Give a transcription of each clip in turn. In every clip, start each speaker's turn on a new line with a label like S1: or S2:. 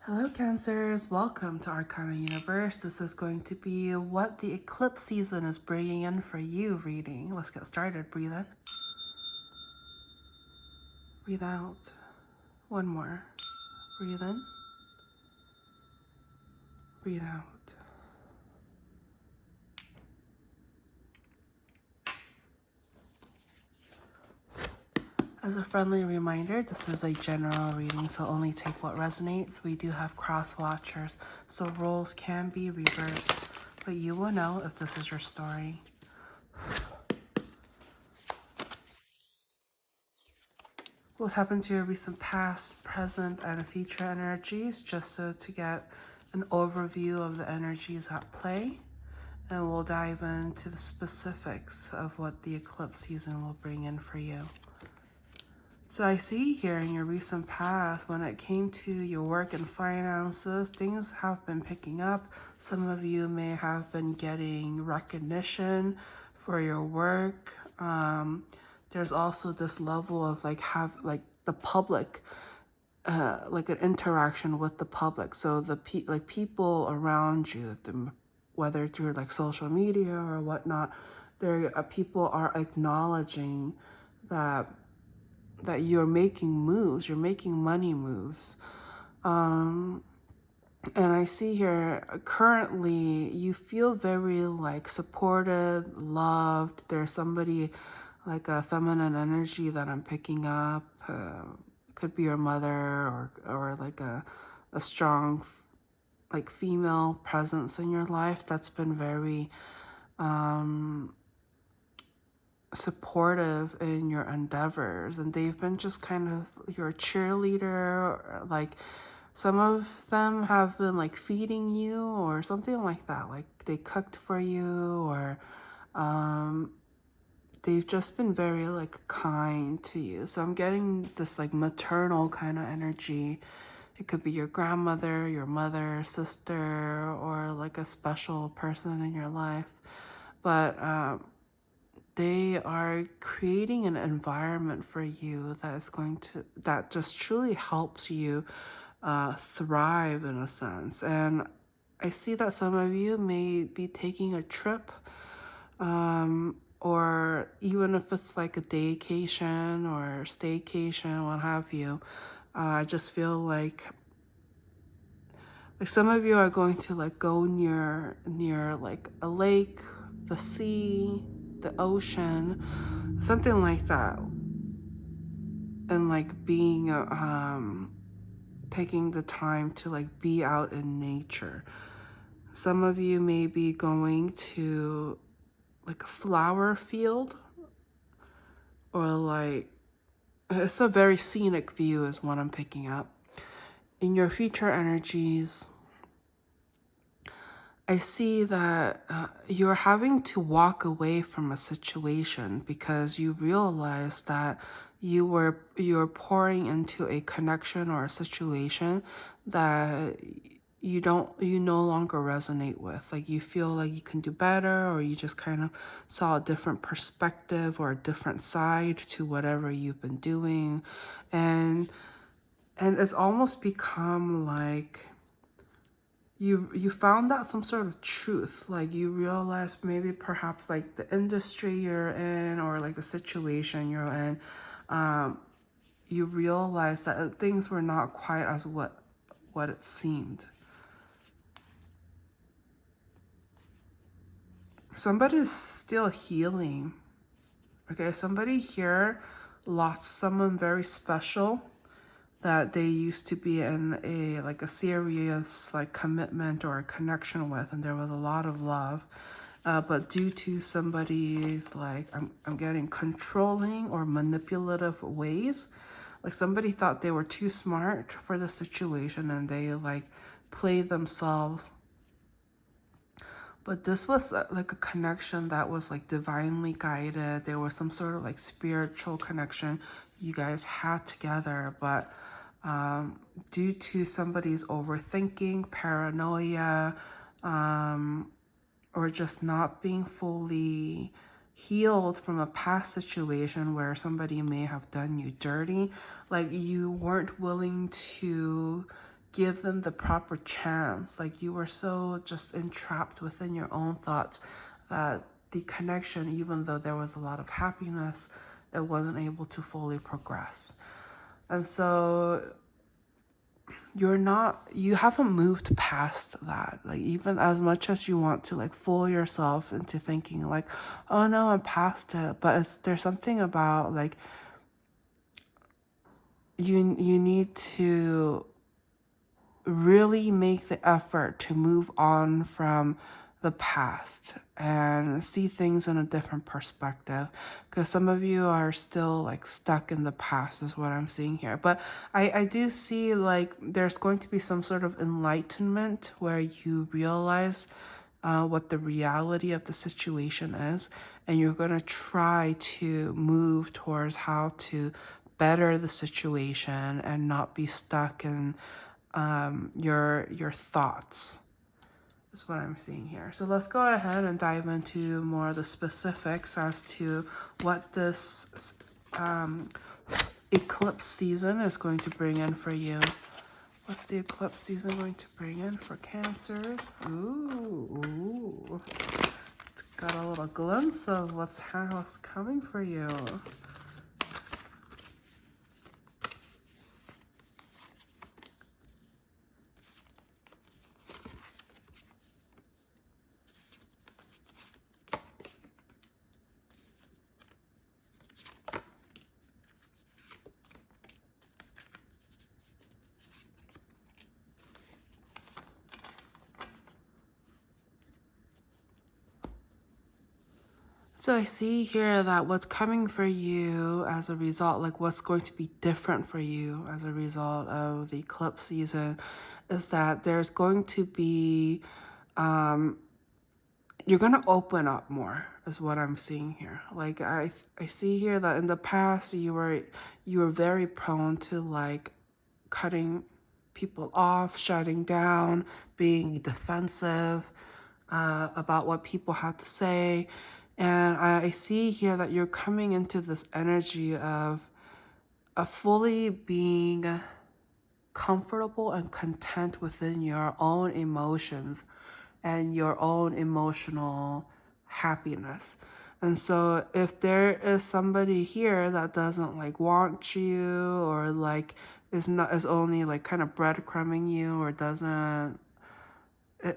S1: Hello Cancers, welcome to ArcanaUniverse. This is going to be what the eclipse season is bringing in for you reading. Let's get started. Breathe in. Breathe out. One more. Breathe in. Breathe out. As a friendly reminder, this is a general reading, so only take what resonates. We do have cross watchers, so roles can be reversed, but you will know if this is your story. What happened to your recent past, present, and future energies, just so to get an overview of the energies at play. And we'll dive into the specifics of what the eclipse season will bring in for you. So I see here in your recent past, when it came to your work and finances, things have been picking up. Some of you may have been getting recognition for your work. There's also this level of like the public, like an interaction with the public. So the people around you, whether through like social media or whatnot, people are acknowledging that you're making moves, you're making money moves. And I see here currently you feel very like supported, loved. There's somebody like a feminine energy that I'm picking up. Could be your mother or like a strong like female presence in your life that's been very supportive in your endeavors, and they've been just kind of your cheerleader. Like some of them have been like feeding you or something like that, like they cooked for you, or they've just been very like kind to you. So I'm getting this like maternal kind of energy. It could be your grandmother, your mother, sister, or like a special person in your life. But they are creating an environment for you that just truly helps you thrive in a sense. And I see that some of you may be taking a trip, or even if it's like a daycation or staycation, what have you. I just feel like some of you are going to like go near like a lake, the sea, the ocean, something like that, and like being taking the time to like be out in nature. Some of you may be going to like a flower field, or like it's a very scenic view is what I'm picking up. In your future energies, I see that you're having to walk away from a situation because you realize that you're pouring into a connection or a situation that you no longer resonate with. Like you feel like you can do better, or you just kind of saw a different perspective or a different side to whatever you've been doing, and it's almost become like you found out some sort of truth. Like you realize maybe perhaps like the industry you're in, or like the situation you're in, you realize that things were not quite as what it seemed. Somebody is still healing. Okay, somebody here lost someone very special that they used to be in a serious like commitment or a connection with, and there was a lot of love, but due to somebody's like I'm getting controlling or manipulative ways, like somebody thought they were too smart for the situation and they like played themselves. But this was like a connection that was like divinely guided. There was some sort of like spiritual connection you guys had together, but due to somebody's overthinking, paranoia, or just not being fully healed from a past situation where somebody may have done you dirty, like you weren't willing to give them the proper chance. Like you were so just entrapped within your own thoughts that the connection, even though there was a lot of happiness, it wasn't able to fully progress. And so you haven't moved past that. Like even as much as you want to like fool yourself into thinking like, oh no, I'm past it, but there's something about like you need to really make the effort to move on from the past and see things in a different perspective, because some of you are still like stuck in the past is what I'm seeing here. But I do see like there's going to be some sort of enlightenment where you realize what the reality of the situation is, and you're going to try to move towards how to better the situation and not be stuck in your thoughts is what I'm seeing here. So let's go ahead and dive into more of the specifics as to what this eclipse season is going to bring in for you. What's the eclipse season going to bring in for Cancers? Ooh. Got a little glimpse of what's coming for you. So I see here that what's coming for you as a result, like what's going to be different for you as a result of the eclipse season, is that there's going to be, you're going to open up more is what I'm seeing here. Like I see here that in the past you were very prone to like cutting people off, shutting down, being defensive about what people had to say. And I see here that you're coming into this energy of fully being comfortable and content within your own emotions and your own emotional happiness. And so if there is somebody here that doesn't like want you, or like is only like kind of breadcrumbing you, or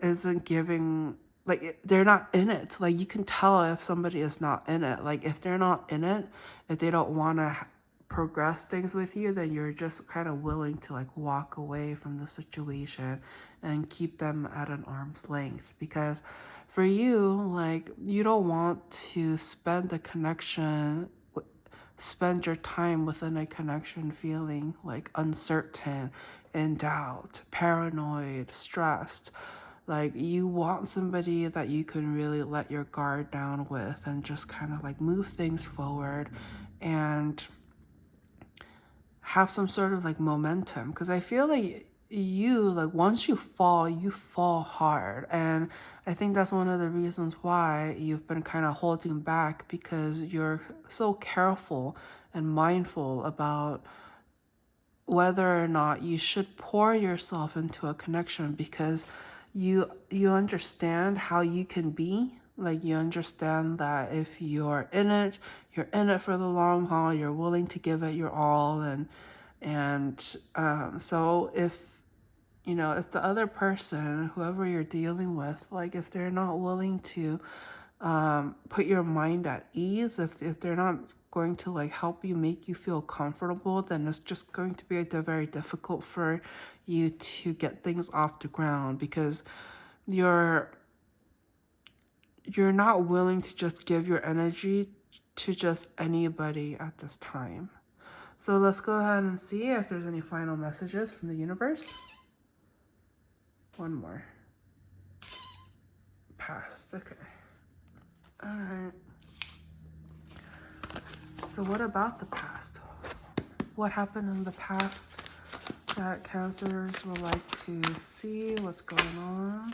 S1: isn't giving, like they're not in it. Like you can tell if somebody is not in it. Like if they're not in it, if they don't want to progress things with you, then you're just kind of willing to like walk away from the situation and keep them at an arm's length. Because for you, like you don't want to spend your time within a connection feeling like uncertain, in doubt, paranoid, stressed. Like you want somebody that you can really let your guard down with and just kind of like move things forward and have some sort of like momentum. Because I feel like like once you fall hard. And I think that's one of the reasons why you've been kind of holding back, because you're so careful and mindful about whether or not you should pour yourself into a connection, because you understand how you can be. Like you understand that if you're in it for the long haul. You're willing to give it your all. So if if the other person, whoever you're dealing with, like if they're not willing to put your mind at ease, if they're not going to like help you, make you feel comfortable, then it's just going to be very difficult for you to get things off the ground, because you're not willing to just give your energy to just anybody at this time. So let's go ahead and see if there's any final messages from the universe. One more. Past. Okay. All right. So what about the past? What happened in the past that Cancers would like to see? What's going on?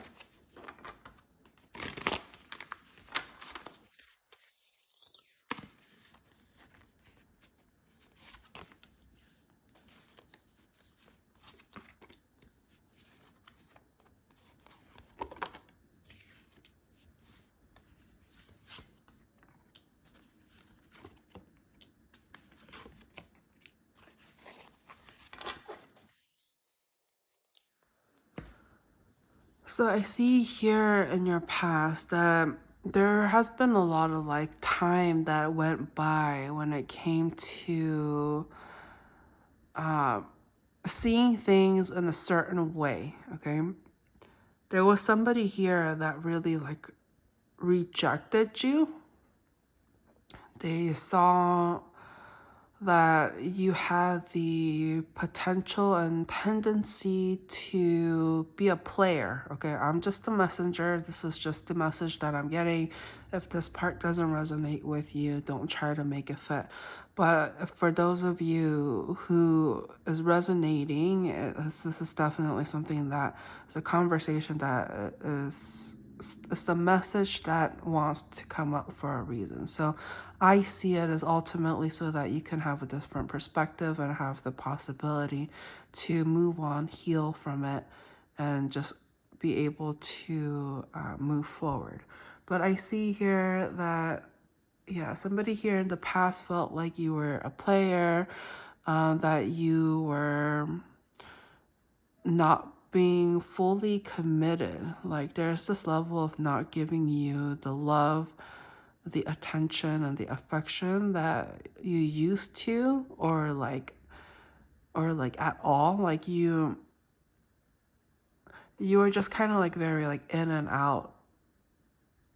S1: So I see here in your past that there has been a lot of like time that went by when it came to uh, seeing things in a certain way. Okay, there was somebody here that really like rejected you. They saw that you had the potential and tendency to be a player. Okay, I'm just a messenger. This is just the message that I'm getting. If this part doesn't resonate with you, don't try to make it fit. But for those of you who is resonating, this is definitely something that is a conversation that is it's the message that wants to come up for a reason. So I see it as ultimately so that you can have a different perspective and have the possibility to move on, heal from it, and just be able to move forward. But I see here that, yeah, somebody here in the past felt like you were a player, that you were not being fully committed. Like there's this level of not giving you the love, the attention and the affection that you used to, or like at all. Like you were just kind of like very like in and out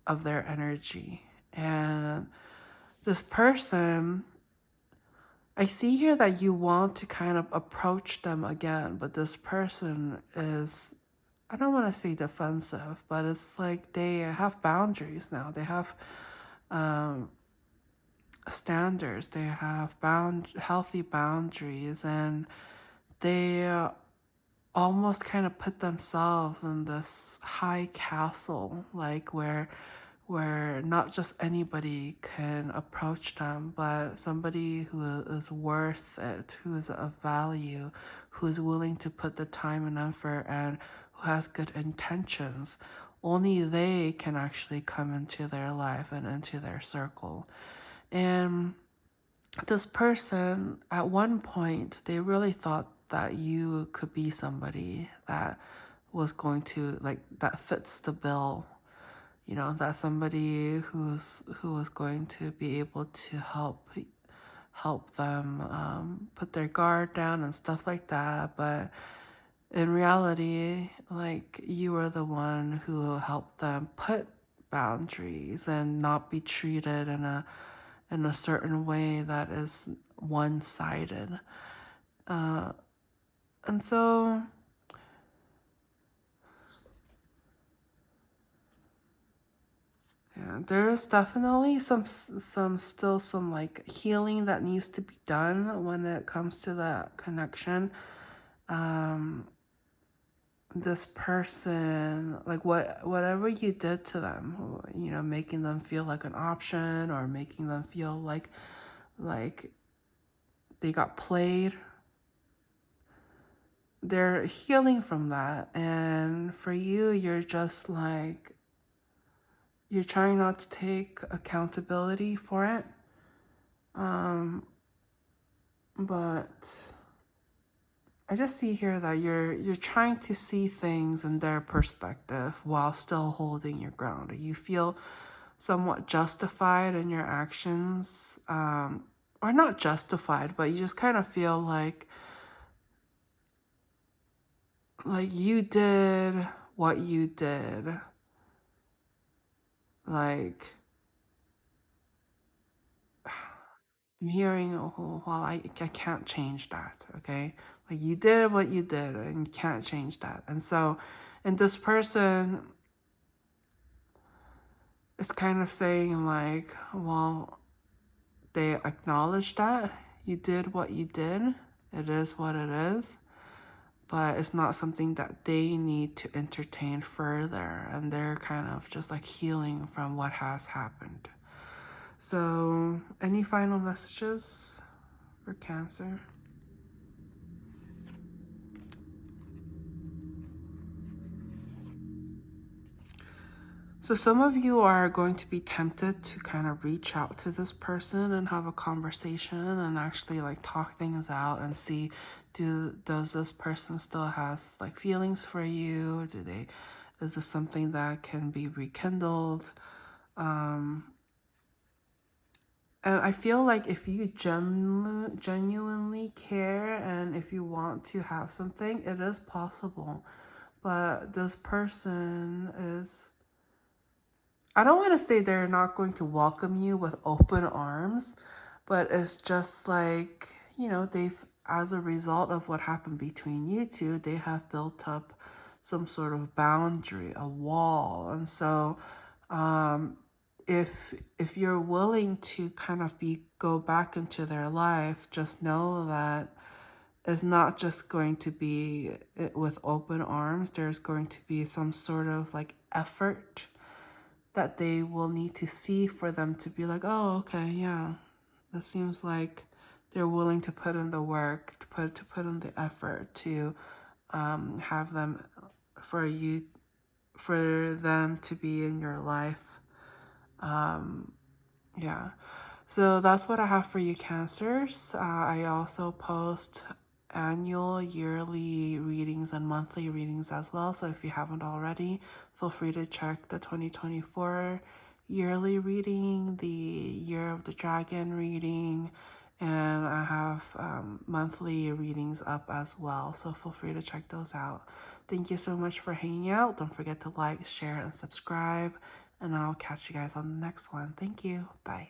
S1: of their energy. And this person, I see here that you want to kind of approach them again, but this person is, I don't want to say defensive, but it's like they have boundaries now. They have um, standards. They have healthy boundaries, and they almost kind of put themselves in this high castle, like where not just anybody can approach them, but somebody who is worth it, who is of value, who is willing to put the time and effort, and who has good intentions. Only they can actually come into their life and into their circle. And this person, at one point, they really thought that you could be somebody that was going to, like, that fits the bill. You know, that somebody who was going to be able to help them put their guard down and stuff like that. But in reality, like, you were the one who helped them put boundaries and not be treated in a certain way that is one-sided. And so yeah, there is definitely some like healing that needs to be done when it comes to that connection. This person, like whatever you did to them, you know, making them feel like an option or making them feel like they got played, they're healing from that. And for you, you're just like, you're trying not to take accountability for it. But I just see here that you're trying to see things in their perspective while still holding your ground. You feel somewhat justified in your actions, or not justified, but you just kind of feel like you did what you did. Like, I'm hearing, oh, well, I can't change that, okay? Like, you did what you did, and you can't change that. And so, and this person is kind of saying, like, well, they acknowledge that you did what you did. It is what it is. But it's not something that they need to entertain further. And they're kind of just like healing from what has happened. So, any final messages for Cancer? So some of you are going to be tempted to kind of reach out to this person and have a conversation and actually like talk things out and see, does this person still has like feelings for you? Is this something that can be rekindled? And I feel like if you genuinely care and if you want to have something, it is possible. But this person is, I don't want to say they're not going to welcome you with open arms, but it's just like, you know, as a result of what happened between you two, they have built up some sort of boundary, a wall. And so, if you're willing to kind of go back into their life, just know that it's not just going to be with open arms. There's going to be some sort of like effort that they will need to see for them to be like, oh, okay, yeah, it seems like they're willing to put in the work, to put in the effort to have them for them to be in your life. Yeah. So that's what I have for you, Cancers. I also post annual, yearly readings and monthly readings as well. So if you haven't already, feel free to check the 2024 yearly reading, the Year of the Dragon reading, and I have monthly readings up as well. So feel free to check those out. Thank you so much for hanging out. Don't forget to like, share, and subscribe. And I'll catch you guys on the next one. Thank you. Bye.